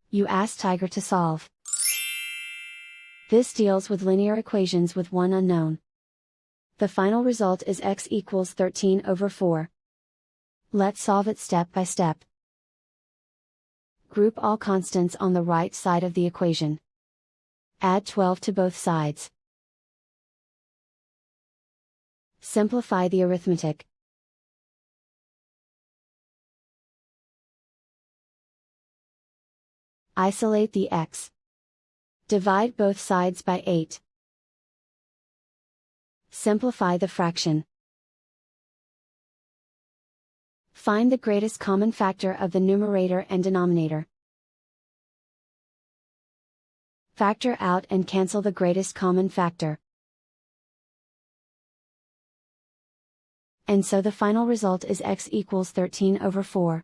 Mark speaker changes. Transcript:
Speaker 1: You ask Tiger to solve. This deals with linear equations with one unknown. The final result is x equals 13 over 4. Let's solve it step by step. Group all constants on the right side of the equation. Add 12 to both sides. Simplify the arithmetic. Isolate the x. Divide both sides by 8. Simplify the fraction. Find the greatest common factor of the numerator and denominator. Factor out and cancel the greatest common factor. And so the final result is x equals 13 over 4.